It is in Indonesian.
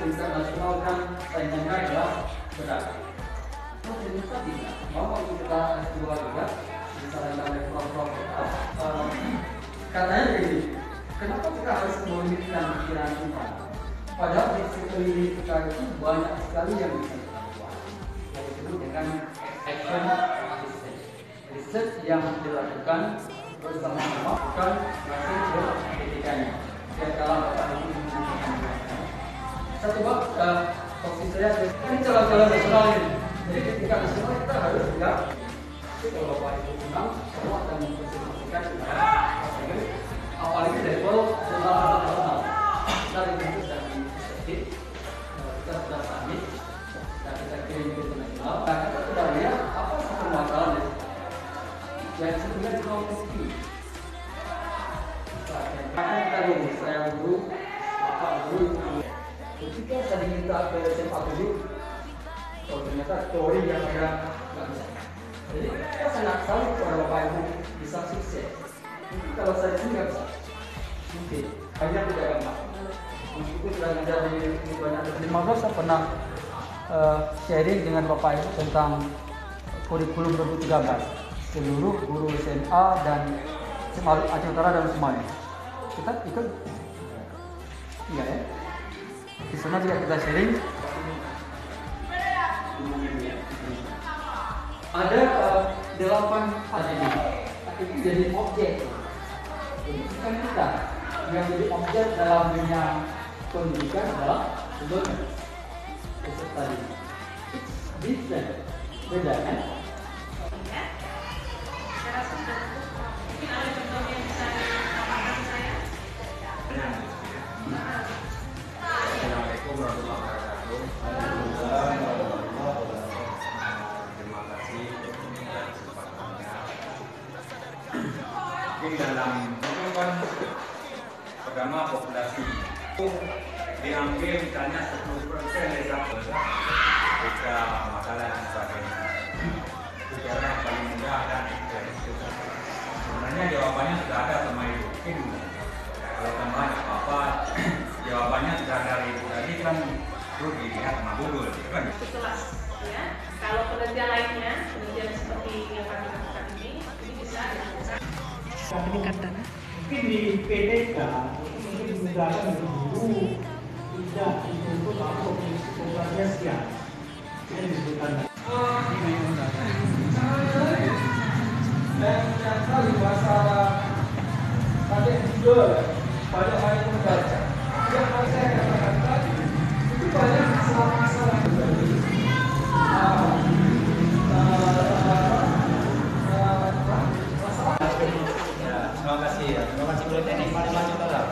tingkat nasional kan saingannya adalah berat. Oh, ternyata tidak. Mau kita S2 juga misalnya level katanya begini, kenapa kita harus memikirkan pikiran kita? Padahal di sekeliling kita itu banyak sekali yang bisa kita buat. Yang disebut dengan action research. Research yang dilakukan bersama-sama bukan masing ketikanya. Setiap dalam Bapak Ibu menunjukkan mereka. Saya coba posisi saya ini jalan-jalan nasional ini. Jadi ketika nasional kita harus juga kalau Bapak Ibu undang semua akan mempresentasikan apalagi level nasional. Kita dibentuk dari inisiatif, kita sudah submit dan kita kirim ke nasional. Nah, kita sudah lihat apa sih permasalahan yang sebenarnya konflik. Maka kita dulu, saya dulu, Bapak dulu. Ketika saya diminta ke SMA dulu, ternyata teori yang saya nggak bisa. Jadi saya sangat salut kalau Bapak Ibu bisa sukses. Mungkin kalau saya sendiri nggak bisa. Mungkin banyak tidak gampang. Meskipun sudah menjadi banyak 15, saya pernah sharing dengan Bapak Ibu tentang kurikulum 2013 seluruh guru SMA dan SMA Aceh Utara dan semuanya. Kita ikut, iya ya. Di sana juga kita sharing. Ada 8 hal ini. Itu jadi objek. Jadi bukan kita yang jadi objek dalam dunia pendidikan adalah sebenarnya peserta didik. Different, beda kan? Assalamualaikum warahmatullahi wabarakatuh. Terima kasih atas kesempatannya. Mungkin dalam itu kan pertama populasi itu diambil misalnya 10% resapel jika masalah dan sebagainya. Itu cara yang paling mudah dan sebenarnya jawabannya sudah ada sama Ibu. Mungkin kalau tambahan apa-apa jawabannya sudah dari Ibu tadi kan perlu dilihat sama Google kan? Kelas ya. Kalau penelitian lainnya, penelitian seperti yang kami lakukan ini bisa dilakukan. Peningkatan. Mungkin di PDK mungkin digunakan guru tidak dituntut atau populasinya sekian. Ini disebutkan. Dan ternyata di bahasa tadi juga banyak yang membaca. Yang saya katakan tadi itu banyak masalah-masalah yang terjadi. Terima kasih. Terima kasih Bu Teknik. Mari maju, Pak.